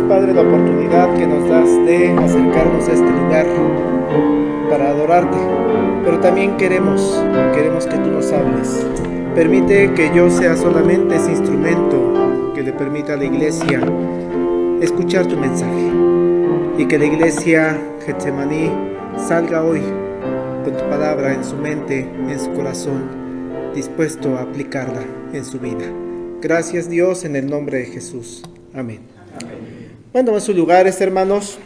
Padre, la oportunidad que nos das de acercarnos a este lugar para adorarte, pero también queremos que tú nos hables. Permite que yo sea solamente ese instrumento que le permita a la iglesia escuchar tu mensaje, y que la iglesia Getsemaní salga hoy con tu palabra en su mente, en su corazón, dispuesto a aplicarla en su vida. Gracias, Dios, en el nombre de Jesús. Amén. Bueno, en sus lugares, hermanos.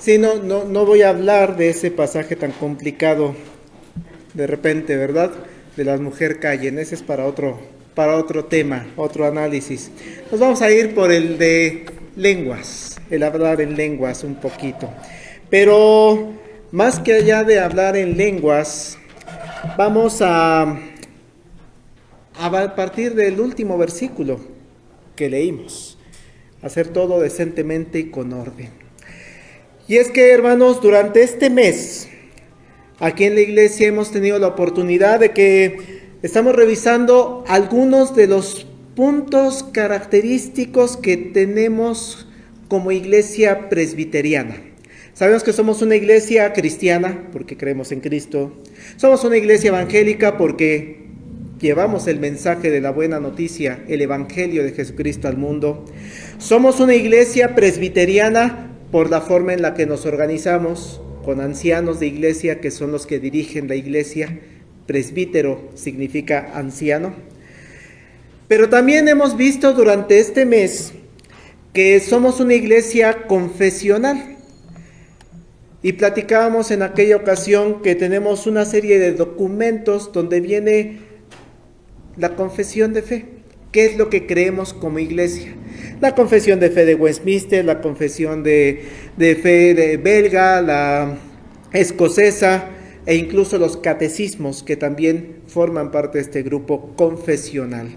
Sí, no voy a hablar de ese pasaje tan complicado de repente, ¿verdad? De la mujer Cayen. Ese es para otro tema, otro análisis. Nos vamos a ir por el de lenguas, el hablar en lenguas un poquito. Pero más que allá de hablar en lenguas, vamos a partir del último versículo que leímos, hacer todo decentemente y con orden. Y es que, hermanos, durante este mes, aquí en la iglesia hemos tenido la oportunidad de que estamos revisando algunos de los puntos característicos que tenemos como iglesia presbiteriana. Sabemos que somos una iglesia cristiana porque creemos en Cristo. Somos una iglesia evangélica porque llevamos el mensaje de la buena noticia, el evangelio de Jesucristo al mundo. Somos una iglesia presbiteriana por la forma en la que nos organizamos, con ancianos de iglesia que son los que dirigen la iglesia. Presbítero significa anciano. Pero también hemos visto durante este mes que somos una iglesia confesional. Y platicábamos en aquella ocasión que tenemos una serie de documentos donde viene la confesión de fe. ¿Qué es lo que creemos como iglesia? La confesión de fe de Westminster, la confesión de fe de belga, la escocesa, e incluso los catecismos que también forman parte de este grupo confesional.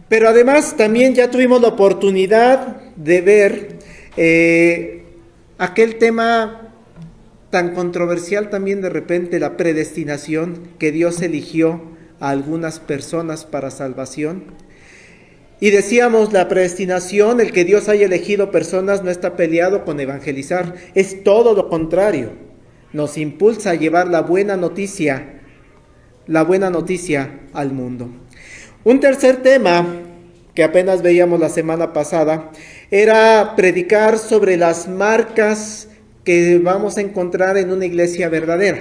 Pero además también ya tuvimos la oportunidad de ver aquel tema tan controversial también de repente, la predestinación, que Dios eligió a algunas personas para salvación. Y decíamos, la predestinación, el que Dios haya elegido personas, no está peleado con evangelizar, es todo lo contrario. Nos impulsa a llevar la buena noticia al mundo. Un tercer tema que apenas veíamos la semana pasada era predicar sobre las marcas que vamos a encontrar en una iglesia verdadera.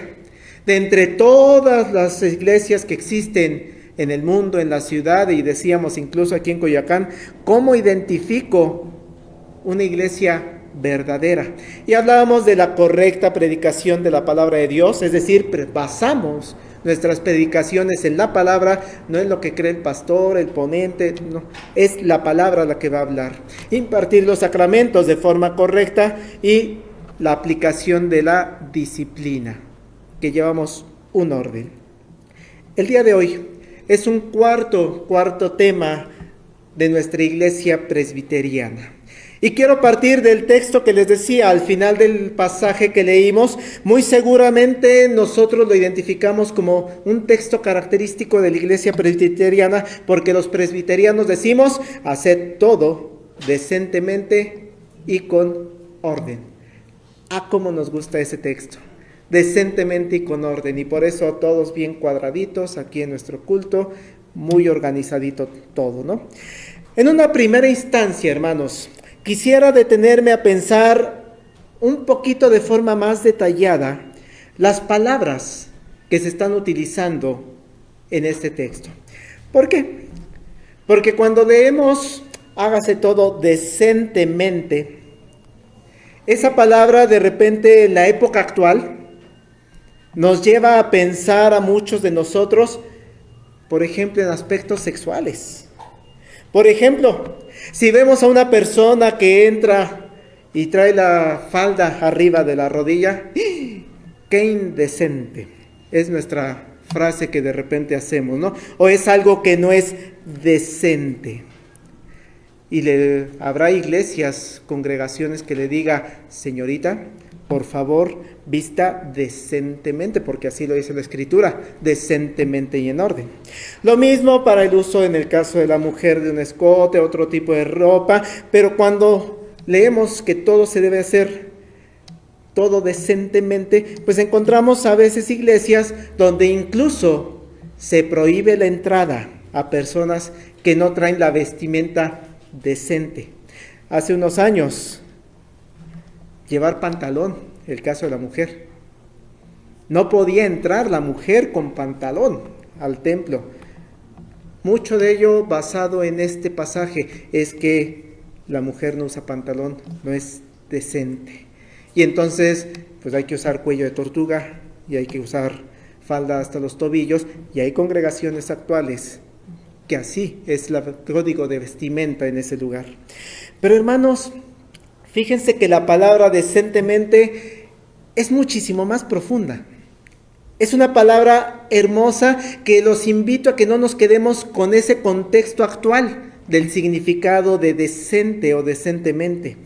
De entre todas las iglesias que existen en el mundo, en la ciudad, y decíamos incluso aquí en Coyoacán, ¿cómo identifico una iglesia verdadera? Y hablábamos de la correcta predicación de la palabra de Dios, es decir, basamos nuestras predicaciones en la palabra, no en lo que cree el pastor, el ponente, no, es la palabra la que va a hablar. Impartir los sacramentos de forma correcta y la aplicación de la disciplina, que llevamos un orden. El día de hoy es un cuarto tema de nuestra iglesia presbiteriana. Y quiero partir del texto que les decía al final del pasaje que leímos. Muy seguramente nosotros lo identificamos como un texto característico de la iglesia presbiteriana, porque los presbiterianos decimos: haced todo decentemente y con orden. Ah, cómo nos gusta ese texto. Decentemente y con orden, y por eso todos bien cuadraditos aquí en nuestro culto, muy organizadito todo, ¿no? En una primera instancia, hermanos, quisiera detenerme a pensar un poquito de forma más detallada las palabras que se están utilizando en este texto. ¿Por qué? Porque cuando leemos hágase todo decentemente, esa palabra de repente en la época actual nos lleva a pensar a muchos de nosotros, por ejemplo, en aspectos sexuales. Por ejemplo, si vemos a una persona que entra y trae la falda arriba de la rodilla, ¡qué indecente! Es nuestra frase que de repente hacemos, ¿no? O es algo que no es decente. Y habrá iglesias, congregaciones que le diga, señorita, por favor, vista decentemente, porque así lo dice la Escritura, decentemente y en orden. Lo mismo para el uso en el caso de la mujer de un escote, otro tipo de ropa, pero cuando leemos que todo se debe hacer todo decentemente, pues encontramos a veces iglesias donde incluso se prohíbe la entrada a personas que no traen la vestimenta decente. Hace unos años, llevar pantalón, el caso de la mujer. No podía entrar la mujer con pantalón al templo. Mucho de ello basado en este pasaje es que la mujer no usa pantalón, no es decente. Y entonces, pues hay que usar cuello de tortuga y hay que usar falda hasta los tobillos, y hay congregaciones actuales que así es el código de vestimenta en ese lugar. Pero hermanos, fíjense que la palabra decentemente es muchísimo más profunda. Es una palabra hermosa que los invito a que no nos quedemos con ese contexto actual del significado de decente o decentemente.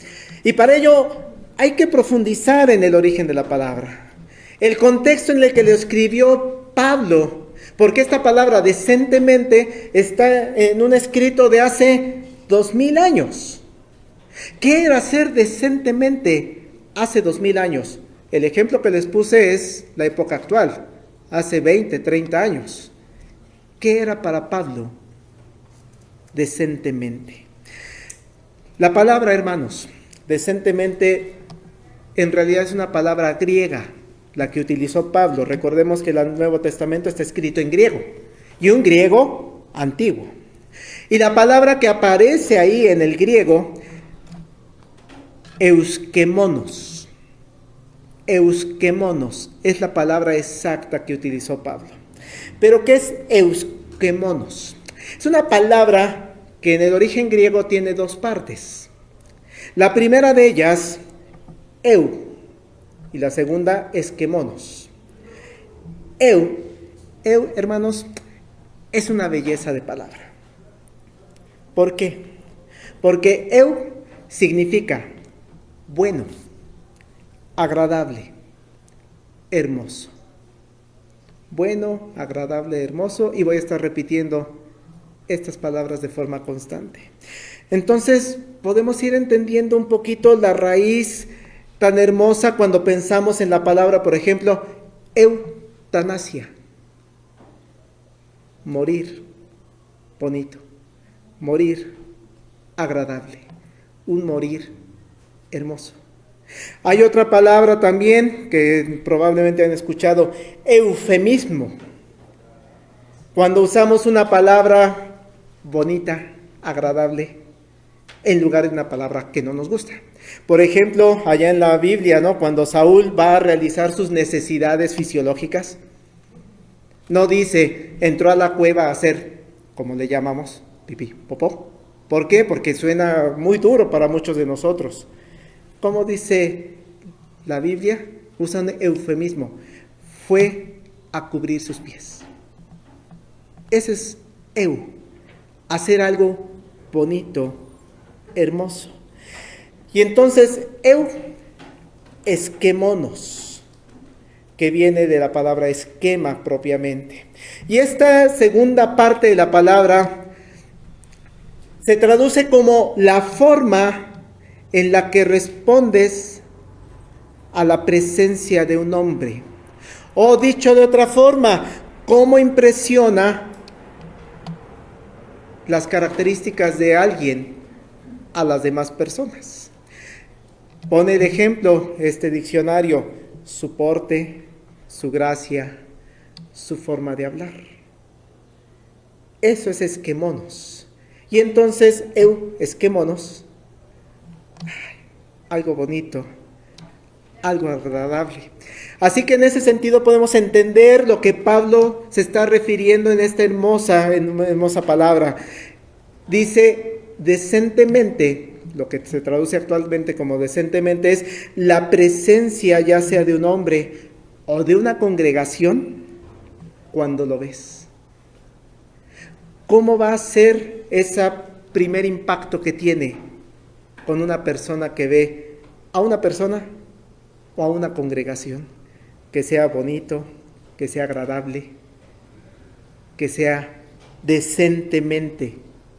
Y para ello hay que profundizar en el origen de la palabra. El contexto en el que lo escribió Pablo, porque esta palabra decentemente está en un escrito de hace 2000 años. ¿Qué era ser decentemente hace 2000 años? El ejemplo que les puse es la época actual, hace 20, 30 años. ¿Qué era para Pablo decentemente? La palabra, hermanos, decentemente, en realidad es una palabra griega, la que utilizó Pablo. Recordemos que el Nuevo Testamento está escrito en griego, y un griego antiguo. Y la palabra que aparece ahí en el griego, euskemonos. Euskemonos es la palabra exacta que utilizó Pablo. Pero ¿qué es euskemonos? Es una palabra que en el origen griego tiene dos partes. La primera de ellas, eu, y la segunda, eskemonos. Eu, hermanos, es una belleza de palabra. ¿Por qué? Porque eu significa bueno, agradable, hermoso. Bueno, agradable, hermoso, y voy a estar repitiendo estas palabras de forma constante. Entonces, podemos ir entendiendo un poquito la raíz tan hermosa cuando pensamos en la palabra, por ejemplo, eutanasia. Morir, bonito. Morir, agradable. Un morir hermoso. Hay otra palabra también que probablemente han escuchado, eufemismo. Cuando usamos una palabra bonita, agradable, en lugar de una palabra que no nos gusta. Por ejemplo, allá en la Biblia, ¿no? Cuando Saúl va a realizar sus necesidades fisiológicas, no dice, entró a la cueva a hacer, como le llamamos, pipí, popó. ¿Por qué? Porque suena muy duro para muchos de nosotros. ¿Cómo dice la Biblia? Usa un eufemismo. Fue a cubrir sus pies. Ese es eu. Hacer algo bonito, hermoso. Y entonces, eu, esquemonos, que viene de la palabra esquema propiamente. Y esta segunda parte de la palabra se traduce como la forma en la que respondes a la presencia de un hombre. O dicho de otra forma, cómo impresiona las características de alguien a las demás personas. Pone de ejemplo este diccionario: su porte, su gracia, su forma de hablar. Eso es esquemonos. Y entonces, esquemonos, algo bonito, algo agradable. Así que en ese sentido podemos entender lo que Pablo se está refiriendo en esta hermosa palabra. Dice decentemente, lo que se traduce actualmente como decentemente es la presencia ya sea de un hombre o de una congregación cuando lo ves. ¿Cómo va a ser ese primer impacto que tiene con una persona que ve a una persona o a una congregación? Que sea bonito, que sea agradable, que sea decentemente.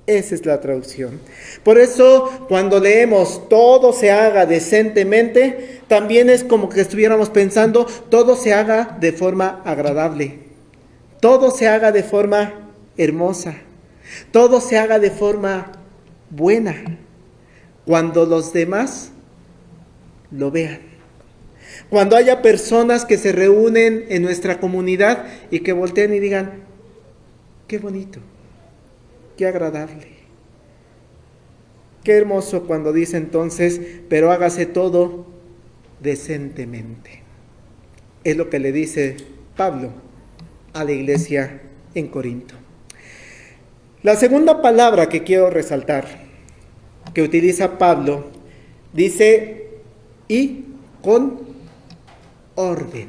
Esa es la traducción. Por eso, cuando leemos todo se haga decentemente, también es como que estuviéramos pensando, todo se haga de forma agradable, todo se haga de forma hermosa, todo se haga de forma buena, cuando los demás lo vean. Cuando haya personas que se reúnen en nuestra comunidad y que volteen y digan, qué bonito, qué agradable, qué hermoso cuando dice entonces, pero hágase todo decentemente. Es lo que le dice Pablo a la iglesia en Corinto. La segunda palabra que quiero resaltar, que utiliza Pablo, dice, y con orden.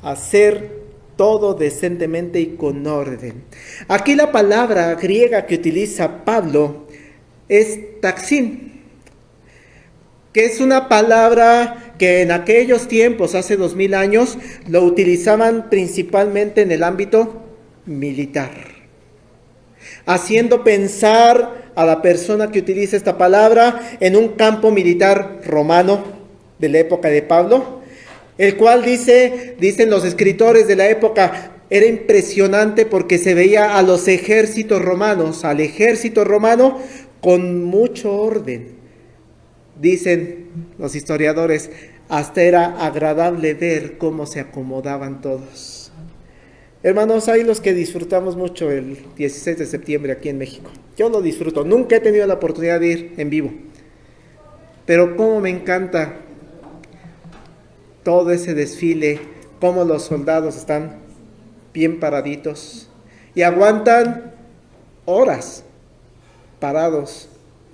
Hacer todo decentemente y con orden. Aquí la palabra griega que utiliza Pablo es taxín, que es una palabra que en aquellos tiempos, hace 2000 años, lo utilizaban principalmente en el ámbito militar, haciendo pensar a la persona que utiliza esta palabra en un campo militar romano de la época de Pablo, el cual dicen los escritores de la época, era impresionante porque se veía a los ejércitos romanos, al ejército romano con mucho orden. Dicen los historiadores, hasta era agradable ver cómo se acomodaban todos. Hermanos, hay los que disfrutamos mucho el 16 de septiembre aquí en México. Yo lo disfruto, nunca he tenido la oportunidad de ir en vivo, pero cómo me encanta todo ese desfile, cómo los soldados están bien paraditos y aguantan horas parados,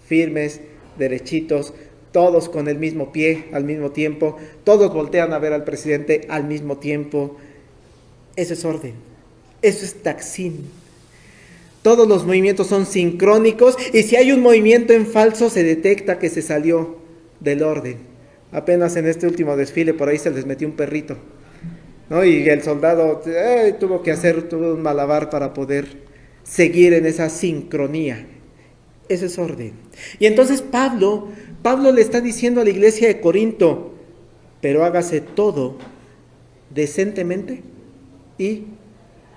firmes, derechitos, todos con el mismo pie al mismo tiempo, todos voltean a ver al presidente al mismo tiempo. Eso es orden, eso es taxín. Todos los movimientos son sincrónicos y si hay un movimiento en falso se detecta que se salió del orden. Apenas en este último desfile por ahí se les metió un perrito, ¿no? Y el soldado tuvo que hacer todo un malabar para poder seguir en esa sincronía. Ese es orden. Y entonces Pablo le está diciendo a la iglesia de Corinto, pero hágase todo decentemente y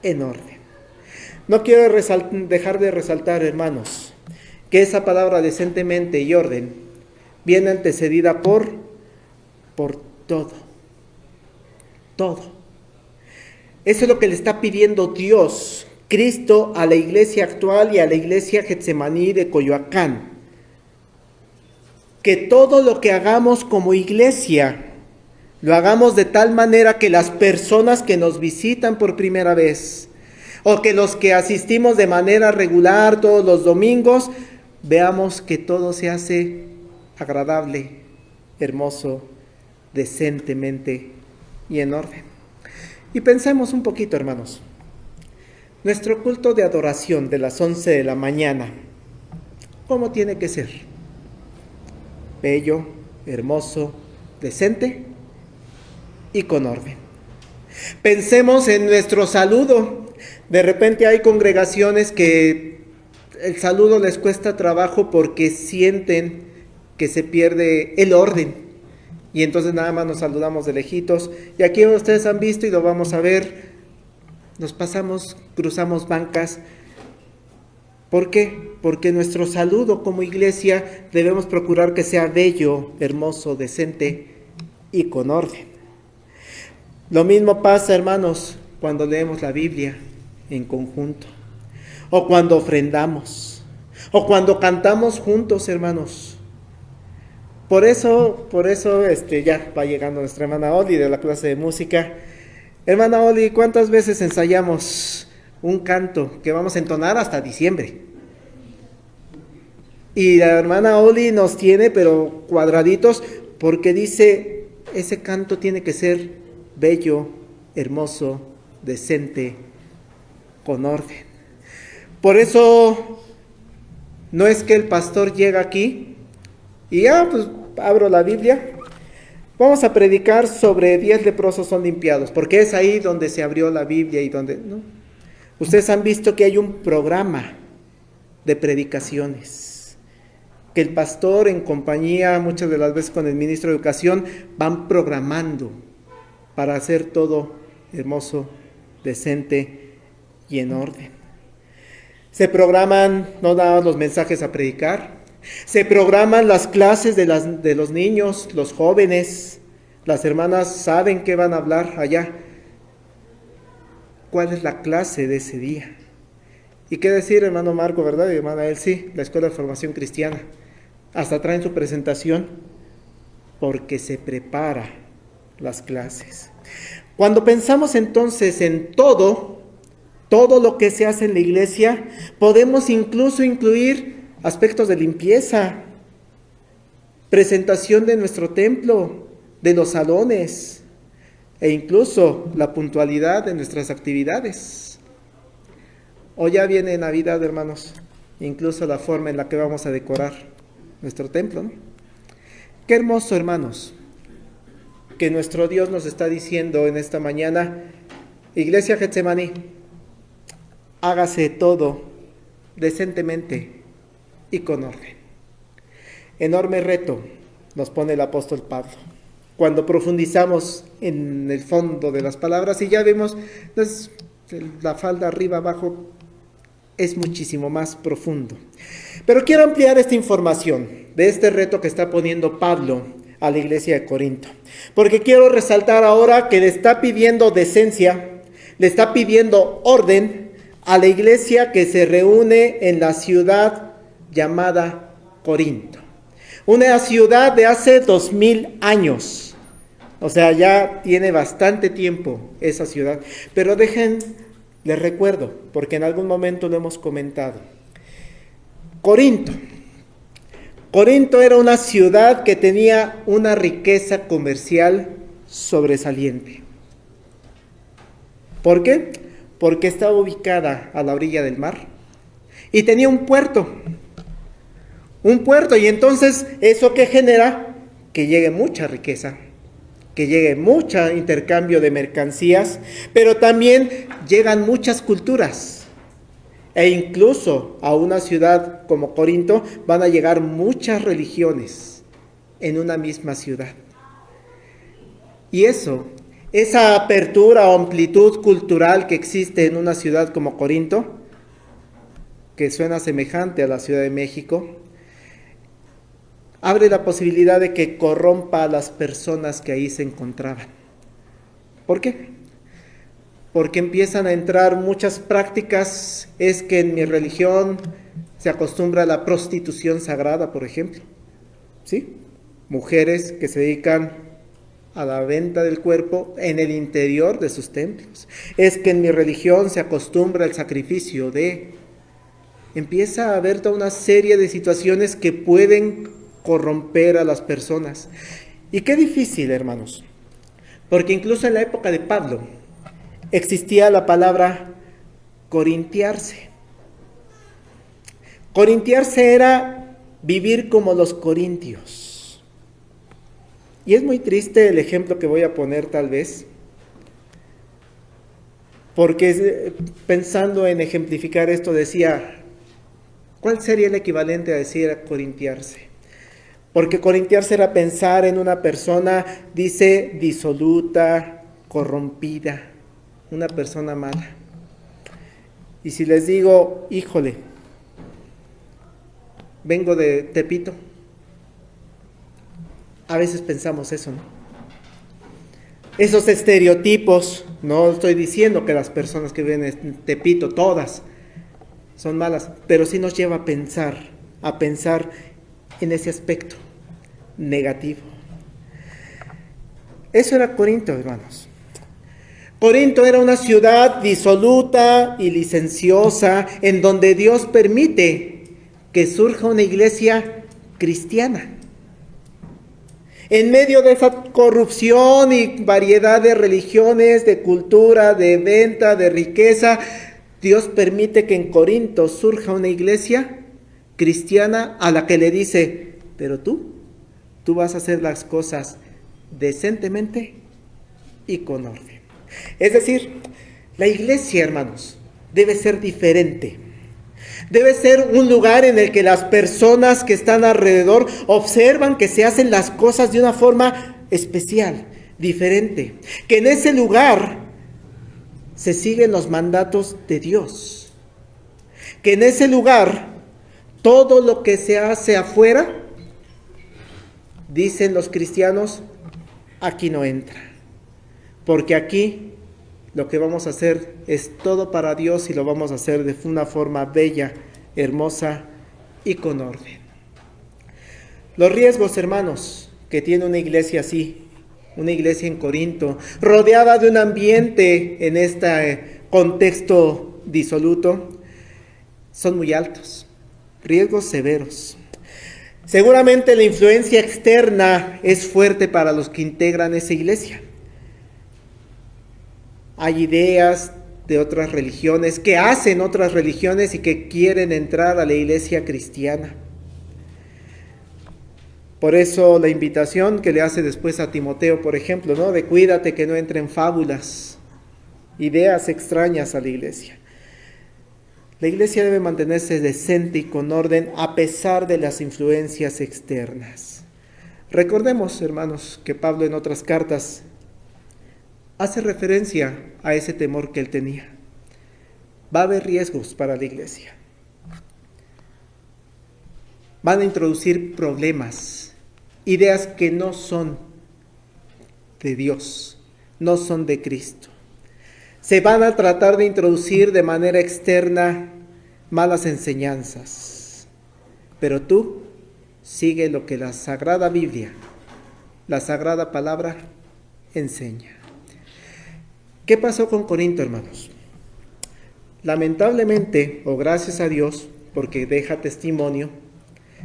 en orden. No quiero dejar de resaltar, hermanos, que esa palabra decentemente y orden viene antecedida por todo. Eso es lo que le está pidiendo Dios, Cristo, a la iglesia actual y a la iglesia Getsemaní de Coyoacán. Que todo lo que hagamos como iglesia, lo hagamos de tal manera que las personas que nos visitan por primera vez, o que los que asistimos de manera regular todos los domingos, veamos que todo se hace agradable, hermoso, decentemente y en orden. Y pensemos un poquito, hermanos. Nuestro culto de adoración de las 11 de la mañana, ¿cómo tiene que ser? Bello, hermoso, decente y con orden. Pensemos en nuestro saludo. De repente hay congregaciones que el saludo les cuesta trabajo porque sienten que se pierde el orden. Y entonces nada más nos saludamos de lejitos. Y aquí ustedes han visto y lo vamos a ver. Nos pasamos, cruzamos bancas. ¿Por qué? Porque nuestro saludo como iglesia debemos procurar que sea bello, hermoso, decente y con orden. Lo mismo pasa, hermanos, cuando leemos la Biblia en conjunto, o cuando ofrendamos, o cuando cantamos juntos, hermanos. Por eso, ya va llegando nuestra hermana Oli de la clase de música. Hermana Oli, ¿cuántas veces ensayamos un canto que vamos a entonar hasta diciembre? Y la hermana Oli nos tiene, pero cuadraditos, porque dice, ese canto tiene que ser bello, hermoso, decente, con orden. Por eso, no es que el pastor llega aquí y pues abro la Biblia. Vamos a predicar sobre 10 leprosos son limpiados, porque es ahí donde se abrió la Biblia y donde, ¿no? Ustedes han visto que hay un programa de predicaciones, que el pastor en compañía, muchas de las veces con el ministro de Educación, van programando para hacer todo hermoso, decente y en orden. Se programan no nada más los mensajes a predicar, se programan las clases de los niños, los jóvenes. Las hermanas saben qué van a hablar allá. ¿Cuál es la clase de ese día? Y qué decir, hermano Marco, ¿verdad? Y hermana Elsie, la Escuela de Formación Cristiana. Hasta traen su presentación porque se prepara las clases. Cuando pensamos entonces en todo lo que se hace en la iglesia, podemos incluso incluir aspectos de limpieza, presentación de nuestro templo, de los salones, e incluso la puntualidad de nuestras actividades. O ya viene Navidad, hermanos, incluso la forma en la que vamos a decorar nuestro templo, ¿no? Qué hermoso, hermanos, que nuestro Dios nos está diciendo en esta mañana, Iglesia Getsemaní, hágase todo decentemente y con orden. Enorme reto nos pone el apóstol Pablo. Cuando profundizamos en el fondo de las palabras y ya vemos, pues, la falda arriba abajo es muchísimo más profundo. Pero quiero ampliar esta información de este reto que está poniendo Pablo a la iglesia de Corinto, porque quiero resaltar ahora que le está pidiendo decencia, le está pidiendo orden a la iglesia que se reúne en la ciudad llamada Corinto. Una ciudad de hace 2000 años. O sea, ya tiene bastante tiempo esa ciudad. Pero les recuerdo, porque en algún momento lo hemos comentado. Corinto. Corinto era una ciudad que tenía una riqueza comercial sobresaliente. ¿Por qué? Porque estaba ubicada a la orilla del mar y tenía un puerto, y entonces eso que genera que llegue mucha riqueza, que llegue mucho intercambio de mercancías, pero también llegan muchas culturas, e incluso a una ciudad como Corinto van a llegar muchas religiones en una misma ciudad. Y esa apertura o amplitud cultural que existe en una ciudad como Corinto, que suena semejante a la Ciudad de México, abre la posibilidad de que corrompa a las personas que ahí se encontraban. ¿Por qué? Porque empiezan a entrar muchas prácticas. Es que en mi religión se acostumbra a la prostitución sagrada, por ejemplo. ¿Sí? Mujeres que se dedican a la venta del cuerpo en el interior de sus templos. Es que en mi religión se acostumbra al sacrificio de... Empieza a haber toda una serie de situaciones que pueden corromper a las personas. Y qué difícil, hermanos, porque incluso en la época de Pablo existía la palabra corintiarse. Corintiarse era vivir como los corintios. Y es muy triste el ejemplo que voy a poner tal vez, porque pensando en ejemplificar esto decía, ¿cuál sería el equivalente a decir corintiarse? Porque corintiarse era pensar en una persona, dice, disoluta, corrompida, una persona mala. Y si les digo, híjole, vengo de Tepito, a veces pensamos eso, ¿no? esos estereotipos. No estoy diciendo que las personas que viven en Tepito, todas, son malas, pero sí nos lleva a pensar en ese aspecto negativo. Eso era Corinto, hermanos. Corinto era una ciudad disoluta y licenciosa, en donde Dios permite que surja una iglesia cristiana. En medio de esa corrupción y variedad de religiones, de cultura, de venta, de riqueza, Dios permite que en Corinto surja una iglesia cristiana a la que le dice, pero tú vas a hacer las cosas decentemente y con orden. Es decir, la iglesia, hermanos, debe ser diferente. Debe ser un lugar en el que las personas que están alrededor observan que se hacen las cosas de una forma especial, diferente. Que en ese lugar se siguen los mandatos de Dios. Que en ese lugar todo lo que se hace afuera, dicen los cristianos, aquí no entra. Porque aquí lo que vamos a hacer es todo para Dios y lo vamos a hacer de una forma bella, hermosa y con orden. Los riesgos, hermanos, que tiene una iglesia así, una iglesia en Corinto, rodeada de un ambiente en este contexto disoluto, son muy altos, riesgos severos. Seguramente la influencia externa es fuerte para los que integran esa iglesia. Hay ideas de otras religiones que hacen otras religiones y que quieren entrar a la iglesia cristiana. Por eso la invitación que le hace después a Timoteo, por ejemplo, ¿no? De cuídate que no entren fábulas, ideas extrañas a la iglesia. La iglesia debe mantenerse decente y con orden a pesar de las influencias externas. Recordemos, hermanos, que Pablo en otras cartas hace referencia a ese temor que él tenía. Va a haber riesgos para la iglesia. Van a introducir problemas, ideas que no son de Dios, no son de Cristo. Se van a tratar de introducir de manera externa malas enseñanzas. Pero tú sigue lo que la Sagrada Biblia, la Sagrada Palabra, enseña. ¿Qué pasó con Corinto, hermanos? Lamentablemente, o gracias a Dios, porque deja testimonio,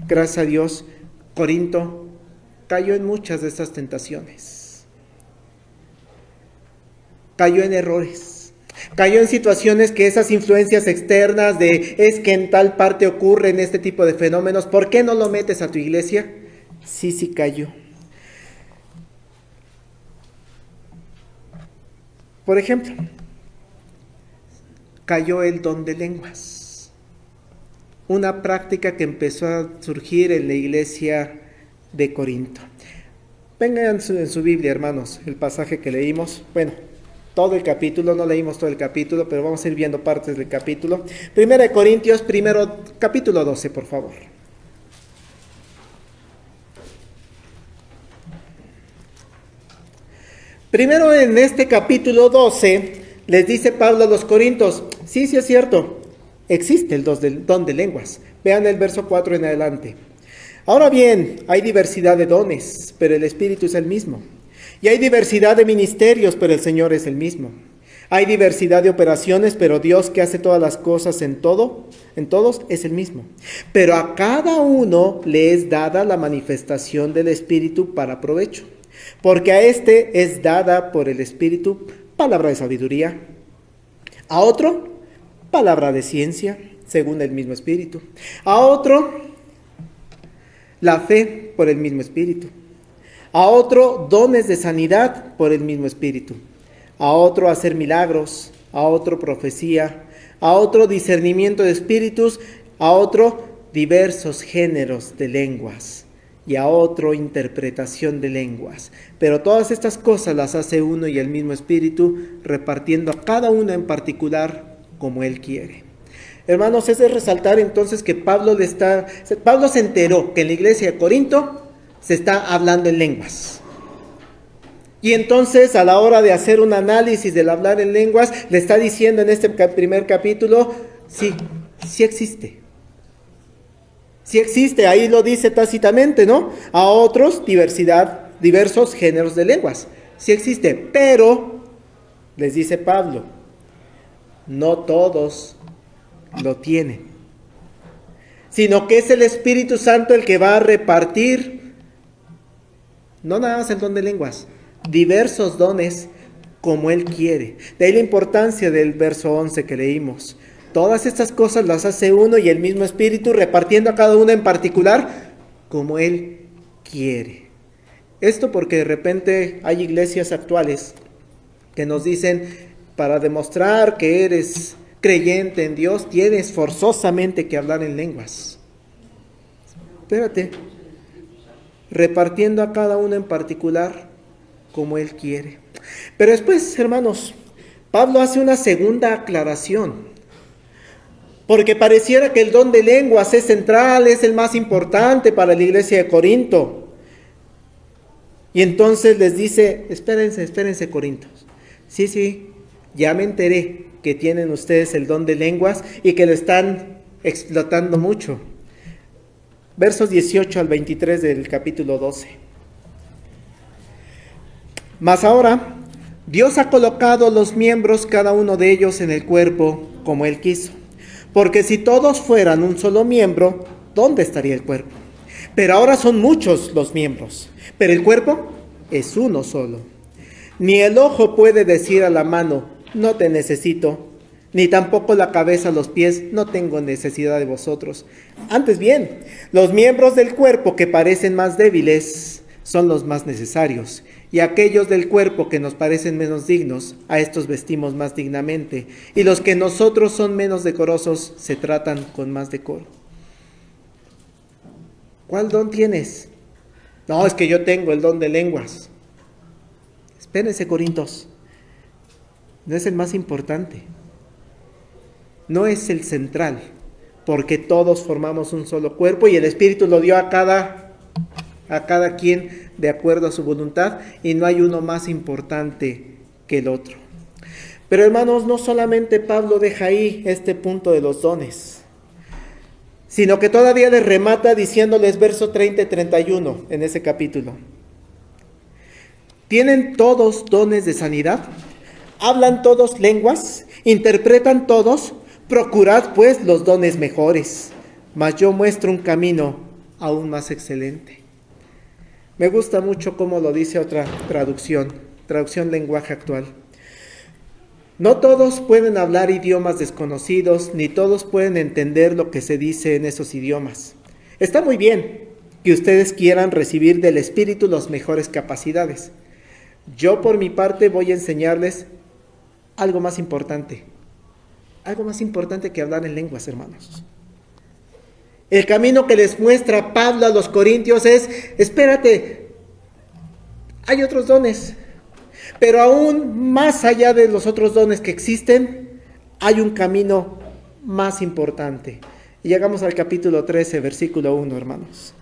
gracias a Dios, Corinto cayó en muchas de estas tentaciones. Cayó en errores. Cayó en situaciones que esas influencias externas de es que en tal parte ocurren este tipo de fenómenos, ¿por qué no lo metes a tu iglesia? Sí cayó. Por ejemplo, cayó el don de lenguas, una práctica que empezó a surgir en la iglesia de Corinto. Vengan en su Biblia, hermanos, el pasaje que leímos, bueno, todo el capítulo, no leímos todo el capítulo, pero vamos a ir viendo partes del capítulo. Primera de Corintios, capítulo 12, por favor. Primero en este capítulo 12 les dice Pablo a los corintios, sí es cierto, existe el don de lenguas. Vean el verso 4 en adelante. Ahora bien, hay diversidad de dones, pero el Espíritu es el mismo. Y hay diversidad de ministerios, pero el Señor es el mismo. Hay diversidad de operaciones, pero Dios que hace todas las cosas en todos, es el mismo. Pero a cada uno le es dada la manifestación del Espíritu para provecho. Porque a este es dada por el Espíritu palabra de sabiduría, a otro palabra de ciencia, según el mismo Espíritu, a otro la fe por el mismo Espíritu, a otro dones de sanidad por el mismo Espíritu, a otro hacer milagros, a otro profecía, a otro discernimiento de espíritus, a otro diversos géneros de lenguas, y a otro interpretación de lenguas. Pero todas estas cosas las hace uno y el mismo Espíritu, repartiendo a cada uno en particular como Él quiere. Hermanos, es de resaltar entonces que Pablo se enteró que en la iglesia de Corinto se está hablando en lenguas. Y entonces a la hora de hacer un análisis del hablar en lenguas, le está diciendo en este primer capítulo, sí, sí existe. Sí existe, ahí lo dice tácitamente, ¿no? A otros, diversos géneros de lenguas. Sí existe, pero, les dice Pablo, no todos lo tienen. Sino que es el Espíritu Santo el que va a repartir, no nada más el don de lenguas, diversos dones como Él quiere. De ahí la importancia del verso 11 que leímos. Todas estas cosas las hace uno y el mismo Espíritu, repartiendo a cada uno en particular como Él quiere. Esto porque de repente hay iglesias actuales que nos dicen, para demostrar que eres creyente en Dios, tienes forzosamente que hablar en lenguas. Espérate, repartiendo a cada uno en particular como Él quiere. Pero después, hermanos, Pablo hace una segunda aclaración. Porque pareciera que el don de lenguas es central, es el más importante para la iglesia de Corinto. Y entonces les dice, espérense Corintios. Sí, ya me enteré que tienen ustedes el don de lenguas y que lo están explotando mucho. Versos 18 al 23 del capítulo 12. Mas ahora, Dios ha colocado los miembros, cada uno de ellos, en el cuerpo como Él quiso. Porque si todos fueran un solo miembro, ¿dónde estaría el cuerpo? Pero ahora son muchos los miembros, pero el cuerpo es uno solo. Ni el ojo puede decir a la mano, no te necesito, ni tampoco la cabeza a los pies, no tengo necesidad de vosotros. Antes bien, los miembros del cuerpo que parecen más débiles son los más necesarios, y aquellos del cuerpo que nos parecen menos dignos, a estos vestimos más dignamente, y los que nosotros son menos decorosos se tratan con más decoro. ¿Cuál don tienes? No, es que yo tengo el don de lenguas. Espérense, Corintios, no es el más importante, no es el central, porque todos formamos un solo cuerpo y el Espíritu lo dio a cada quien de acuerdo a su voluntad, y no hay uno más importante que el otro. Pero hermanos, no solamente Pablo deja ahí este punto de los dones, sino que todavía les remata diciéndoles verso 30 y 31 en ese capítulo. ¿Tienen todos dones de sanidad? ¿Hablan todos lenguas? ¿Interpretan todos? Procurad pues los dones mejores, mas yo muestro un camino aún más excelente. Me gusta mucho cómo lo dice otra traducción lenguaje actual. No todos pueden hablar idiomas desconocidos, ni todos pueden entender lo que se dice en esos idiomas. Está muy bien que ustedes quieran recibir del Espíritu las mejores capacidades. Yo por mi parte voy a enseñarles algo más importante que hablar en lenguas, hermanos. El camino que les muestra Pablo a los corintios es, espérate, hay otros dones, pero aún más allá de los otros dones que existen, hay un camino más importante. Y llegamos al capítulo 13, versículo 1, hermanos.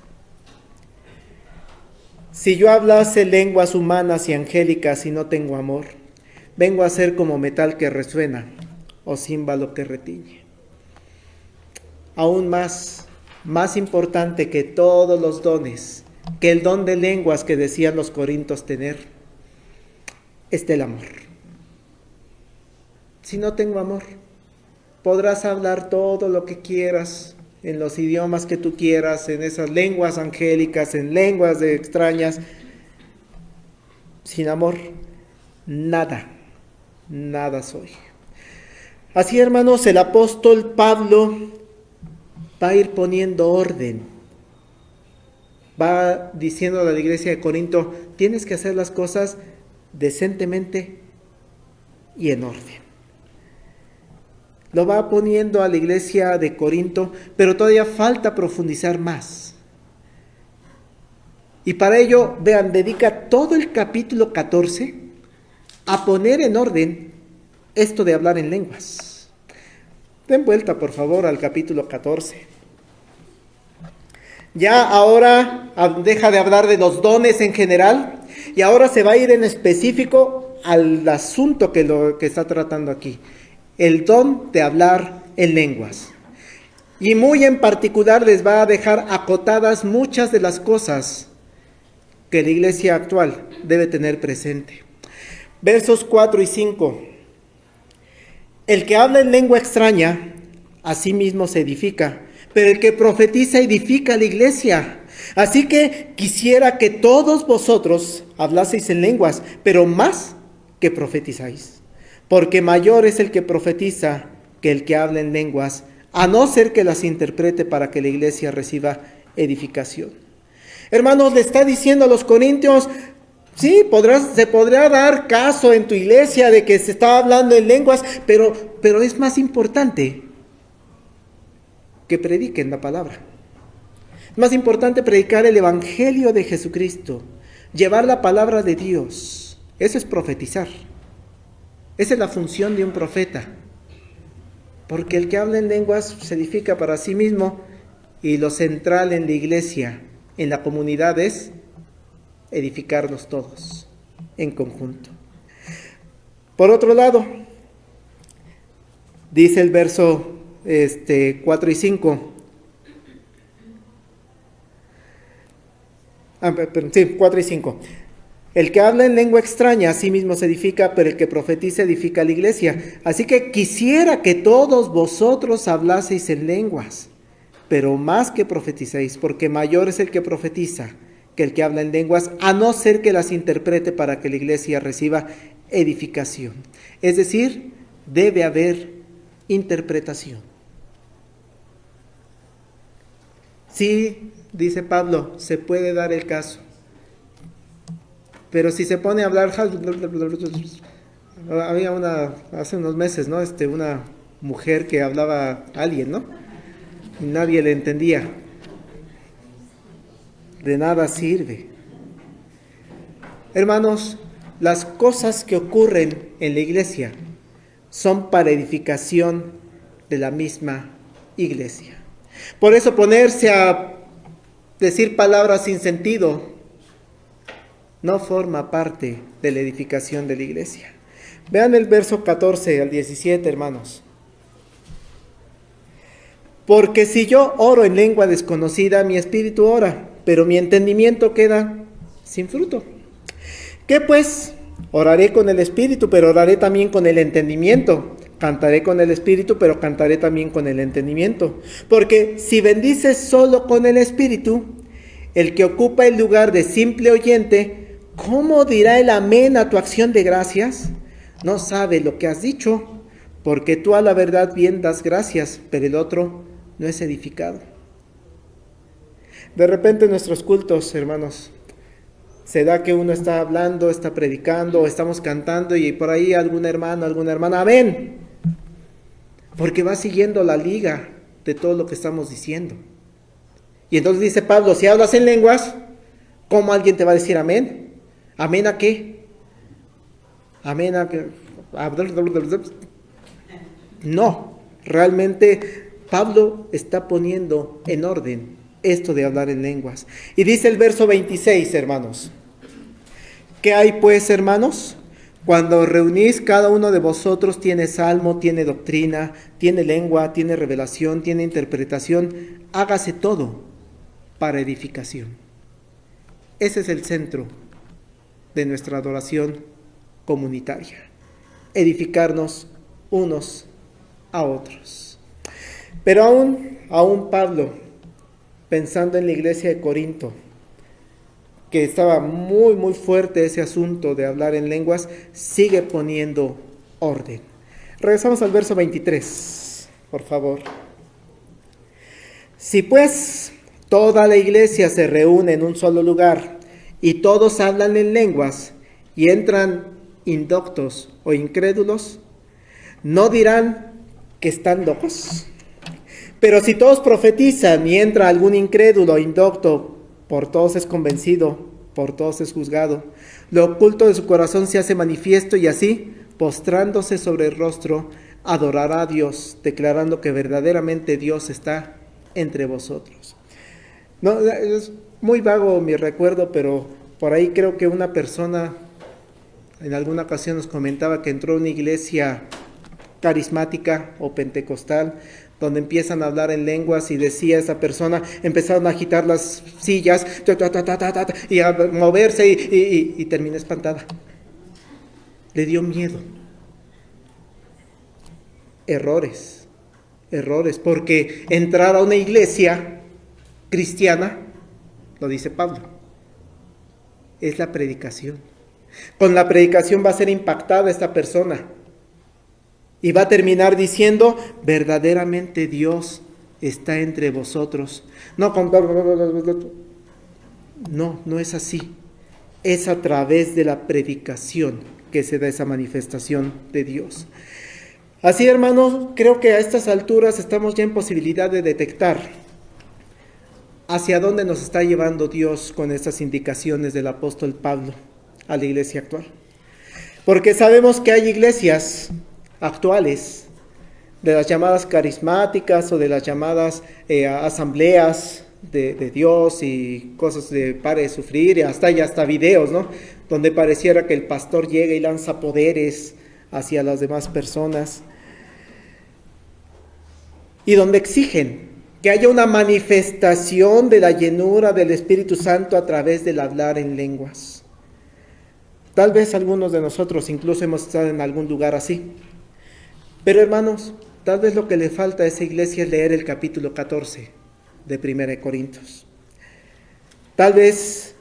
Si yo hablase lenguas humanas y angélicas y no tengo amor, vengo a ser como metal que resuena o címbalo que retiñe. Aún más importante que todos los dones, que el don de lenguas que decían los corintios tener, es el amor. Si no tengo amor, podrás hablar todo lo que quieras, en los idiomas que tú quieras, en esas lenguas angélicas, en lenguas extrañas. Sin amor, nada soy. Así, hermanos, el apóstol Pablo va a ir poniendo orden. Va diciendo a la iglesia de Corinto, tienes que hacer las cosas decentemente y en orden. Lo va poniendo a la iglesia de Corinto, pero todavía falta profundizar más. Y para ello, vean, dedica todo el capítulo 14 a poner en orden esto de hablar en lenguas. Den vuelta, por favor, al capítulo 14. Ya ahora deja de hablar de los dones en general y ahora se va a ir en específico al asunto que está tratando aquí. El don de hablar en lenguas. Y muy en particular les va a dejar acotadas muchas de las cosas que la iglesia actual debe tener presente. Versos 4 y 5. El que habla en lengua extraña, a sí mismo se edifica, pero el que profetiza edifica a la iglesia. Así que quisiera que todos vosotros hablaseis en lenguas, pero más que profetizáis. Porque mayor es el que profetiza que el que habla en lenguas, a no ser que las interprete para que la iglesia reciba edificación. Hermanos, le está diciendo a los corintios, sí, se podrá dar caso en tu iglesia de que se está hablando en lenguas, pero es más importante que prediquen la palabra. Es más importante predicar el evangelio de Jesucristo, llevar la palabra de Dios. Eso es profetizar. Esa es la función de un profeta. Porque el que habla en lenguas se edifica para sí mismo y lo central en la iglesia, en la comunidad, es edificarnos todos en conjunto. Por otro lado, dice el verso 4 y 5. 4 y 5. El que habla en lengua extraña a sí mismo se edifica, pero el que profetiza edifica a la iglesia. Así que quisiera que todos vosotros hablaseis en lenguas, pero más que profeticéis, porque mayor es el que profetiza que el que habla en lenguas, a no ser que las interprete para que la iglesia reciba edificación. Es decir, debe haber interpretación. Sí, dice Pablo, se puede dar el caso. Pero si se pone a hablar, había hace unos meses, ¿no? Una mujer que hablaba a alguien, ¿no? Y nadie le entendía. De nada sirve. Hermanos, las cosas que ocurren en la iglesia son para edificación de la misma iglesia. Por eso ponerse a decir palabras sin sentido no forma parte de la edificación de la iglesia. Vean el verso 14 al 17, hermanos. Porque si yo oro en lengua desconocida, mi espíritu ora, pero mi entendimiento queda sin fruto. ¿Qué pues? Oraré con el espíritu, pero oraré también con el entendimiento. Cantaré con el espíritu, pero cantaré también con el entendimiento. Porque si bendices solo con el espíritu, el que ocupa el lugar de simple oyente, ¿cómo dirá el amén a tu acción de gracias? No sabe lo que has dicho, porque tú a la verdad bien das gracias, pero el otro no es edificado. De repente en nuestros cultos, hermanos, se da que uno está hablando, está predicando, o estamos cantando y por ahí algún hermano, alguna hermana, amén, porque va siguiendo la liga de todo lo que estamos diciendo. Y entonces dice Pablo, si hablas en lenguas, ¿cómo alguien te va a decir amén? ¿Amén a qué? ¿Amén a qué? No, realmente Pablo está poniendo en orden esto de hablar en lenguas. Y dice el verso 26, hermanos. ¿Qué hay pues, hermanos? Cuando reunís, cada uno de vosotros tiene salmo, tiene doctrina, tiene lengua, tiene revelación, tiene interpretación. Hágase todo para edificación. Ese es el centro de nuestra adoración comunitaria. Edificarnos unos a otros. Pero aún Pablo, pensando en la iglesia de Corinto, que estaba muy fuerte ese asunto de hablar en lenguas, sigue poniendo orden. Regresamos al verso 23, por favor. Si pues toda la iglesia se reúne en un solo lugar y todos hablan en lenguas y entran indoctos o incrédulos, ¿no dirán que están locos? Pero si todos profetizan y entra algún incrédulo o indocto, por todos es convencido, por todos es juzgado. Lo oculto de su corazón se hace manifiesto y así, postrándose sobre el rostro, adorará a Dios, declarando que verdaderamente Dios está entre vosotros. No, es muy vago mi recuerdo, pero por ahí creo que una persona en alguna ocasión nos comentaba que entró a una iglesia carismática o pentecostal, donde empiezan a hablar en lenguas y decía esa persona, empezaron a agitar las sillas y a moverse y terminó espantada. Le dio miedo. Errores, porque entrar a una iglesia cristiana, lo dice Pablo, es la predicación. Con la predicación va a ser impactada esta persona. Y va a terminar diciendo, verdaderamente Dios está entre vosotros. No, no es así. Es a través de la predicación que se da esa manifestación de Dios. Así, hermanos, creo que a estas alturas estamos ya en posibilidad de detectar hacia dónde nos está llevando Dios con estas indicaciones del apóstol Pablo a la iglesia actual. Porque sabemos que hay iglesias actuales, de las llamadas carismáticas o de las llamadas asambleas de Dios y cosas de pare de sufrir, y hasta videos, ¿no? Donde pareciera que el pastor llega y lanza poderes hacia las demás personas, y donde exigen que haya una manifestación de la llenura del Espíritu Santo a través del hablar en lenguas. Tal vez algunos de nosotros incluso hemos estado en algún lugar así. Pero hermanos, tal vez lo que le falta a esa iglesia es leer el capítulo 14 de 1 Corintios. Tal vez,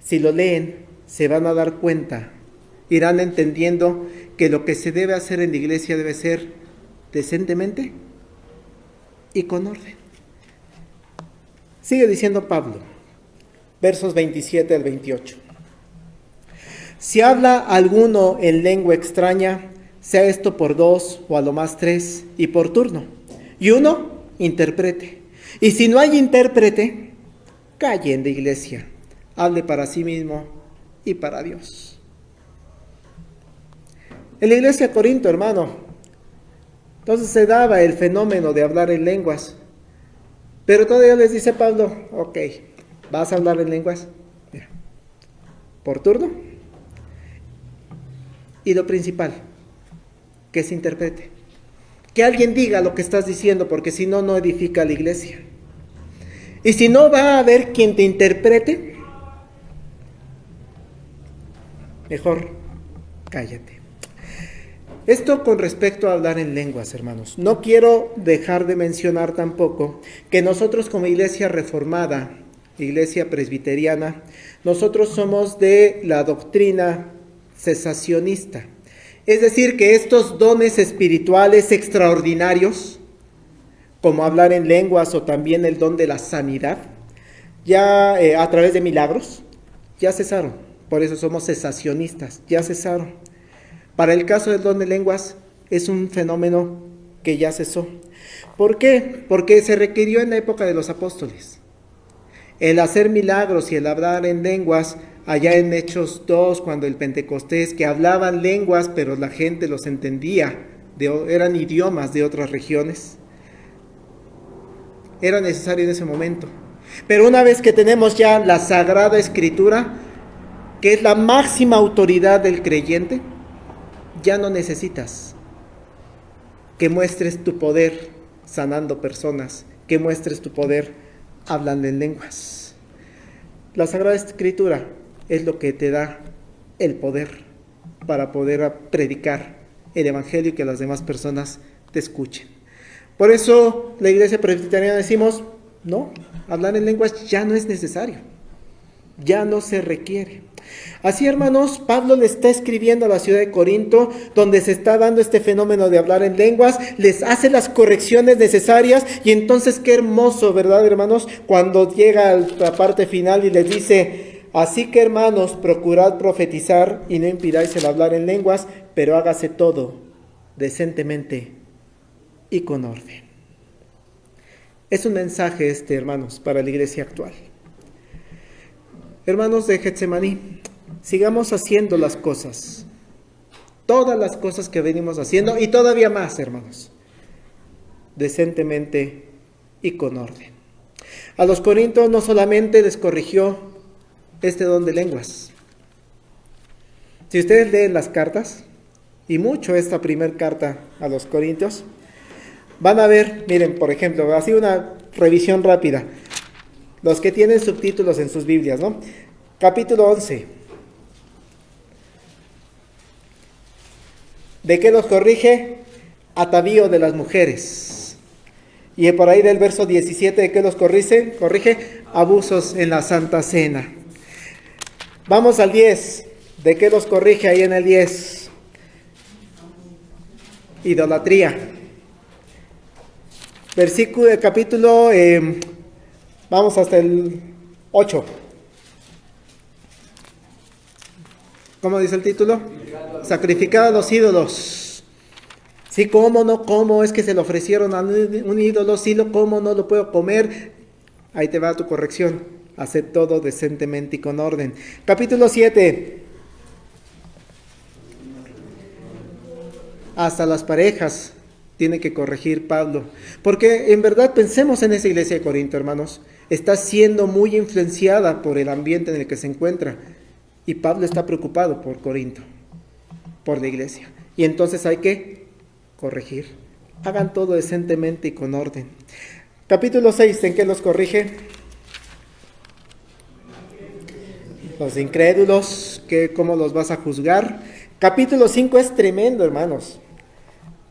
si lo leen, se van a dar cuenta, irán entendiendo que lo que se debe hacer en la iglesia debe ser decentemente y con orden. Sigue diciendo Pablo, versos 27 al 28. Si habla alguno en lengua extraña, sea esto por 2 o a lo más 3 y por turno, y uno interprete. Y si no hay intérprete, calle en la iglesia, hable para sí mismo y para Dios. En la iglesia de Corinto, hermano, entonces se daba el fenómeno de hablar en lenguas, pero todavía les dice Pablo, ok, ¿vas a hablar en lenguas? Mira, por turno. Y lo principal, que se interprete. Que alguien diga lo que estás diciendo, porque si no, no edifica la iglesia. Y si no va a haber quien te interprete, mejor cállate. Esto con respecto a hablar en lenguas, hermanos. No quiero dejar de mencionar tampoco que nosotros como iglesia reformada, iglesia presbiteriana, nosotros somos de la doctrina cesacionista. Es decir, que estos dones espirituales extraordinarios, como hablar en lenguas o también el don de la sanidad, ya a través de milagros, ya cesaron. Por eso somos cesacionistas, ya cesaron. Para el caso del don de lenguas, es un fenómeno que ya cesó. ¿Por qué? Porque se requirió en la época de los apóstoles. El hacer milagros y el hablar en lenguas, allá en Hechos 2, cuando el Pentecostés, que hablaban lenguas, pero la gente los entendía, eran idiomas de otras regiones. Era necesario en ese momento. Pero una vez que tenemos ya la Sagrada Escritura, que es la máxima autoridad del creyente, ya no necesitas que muestres tu poder sanando personas, que muestres tu poder hablando en lenguas. La Sagrada Escritura es lo que te da el poder para poder predicar el Evangelio y que las demás personas te escuchen. Por eso la iglesia presbiteriana decimos, no, hablar en lenguas ya no es necesario, ya no se requiere. Así, hermanos, Pablo le está escribiendo a la ciudad de Corinto, donde se está dando este fenómeno de hablar en lenguas, les hace las correcciones necesarias, y entonces qué hermoso, ¿verdad, hermanos? Cuando llega a la parte final y les dice, así que, hermanos, procurad profetizar y no impidáis el hablar en lenguas, pero hágase todo decentemente y con orden. Es un mensaje hermanos, para la iglesia actual. Hermanos de Getsemaní, sigamos haciendo las cosas, todas las cosas que venimos haciendo y todavía más, hermanos, decentemente y con orden. A los corintios no solamente les corrigió este don de lenguas. Si ustedes leen las cartas, y mucho esta primera carta a los corintios, van a ver, miren, por ejemplo, así una revisión rápida. Los que tienen subtítulos en sus Biblias, ¿no? Capítulo 11. ¿De qué los corrige? Atavío de las mujeres. Y por ahí del verso 17, ¿de qué los corrige? Corrige abusos en la Santa Cena. Vamos al 10. ¿De qué los corrige ahí en el 10? Idolatría. Versículo, capítulo, vamos hasta el 8. ¿Cómo dice el título? Sacrificar a los ídolos. Sí, ¿cómo no? ¿Cómo es que se le ofrecieron a un ídolo? Sí, ¿cómo no lo puedo comer? Ahí te va tu corrección. Hacer todo decentemente y con orden. Capítulo 7. Hasta las parejas tiene que corregir Pablo. Porque en verdad pensemos en esa iglesia de Corinto, hermanos. Está siendo muy influenciada por el ambiente en el que se encuentra. Y Pablo está preocupado por Corinto, por la iglesia. Y entonces hay que corregir. Hagan todo decentemente y con orden. Capítulo 6, ¿en qué los corrige? Los incrédulos, ¿cómo los vas a juzgar? Capítulo 5 es tremendo, hermanos.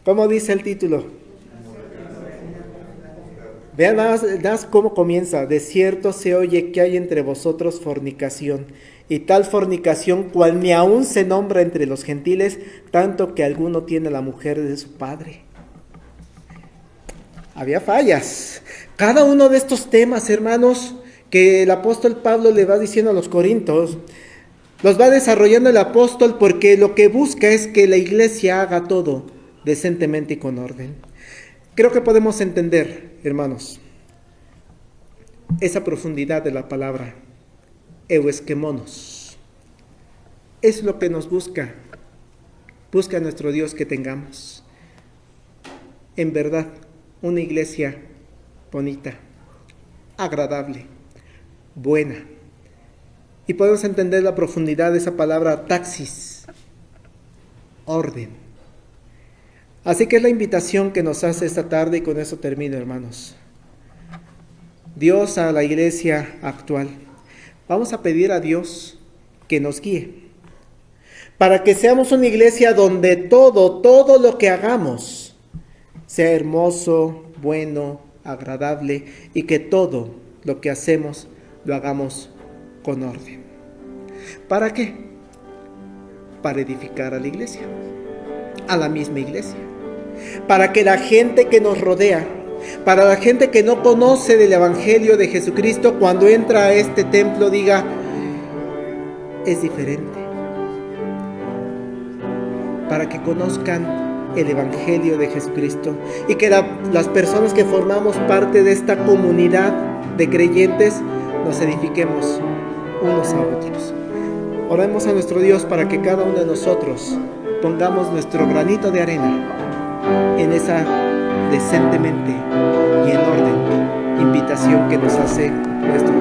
¿Cómo dice el título? Vean nada más cómo comienza. De cierto se oye que hay entre vosotros fornicación, y tal fornicación cual ni aún se nombra entre los gentiles, tanto que alguno tiene la mujer de su padre. Había fallas. Cada uno de estos temas, hermanos, que el apóstol Pablo le va diciendo a los corintios, los va desarrollando el apóstol porque lo que busca es que la iglesia haga todo decentemente y con orden. Creo que podemos entender, hermanos, esa profundidad de la palabra euesquemonos. Es lo que nos busca nuestro Dios que tengamos. En verdad, una iglesia bonita, agradable, buena. Y podemos entender la profundidad de esa palabra taxis, orden. Así que es la invitación que nos hace esta tarde y con eso termino, hermanos. Dios a la iglesia actual. Vamos a pedir a Dios que nos guíe, para que seamos una iglesia donde todo lo que hagamos sea hermoso, bueno, agradable y que todo lo que hacemos lo hagamos con orden. ¿Para qué? Para edificar a la iglesia, a la misma iglesia, para que la gente que nos rodea, para la gente que no conoce del Evangelio de Jesucristo, cuando entra a este templo diga, es diferente. Para que conozcan el Evangelio de Jesucristo y que las personas que formamos parte de esta comunidad de creyentes nos edifiquemos unos a otros. Oremos a nuestro Dios para que cada uno de nosotros pongamos nuestro granito de arena en esa decentemente y en orden invitación que nos hace nuestro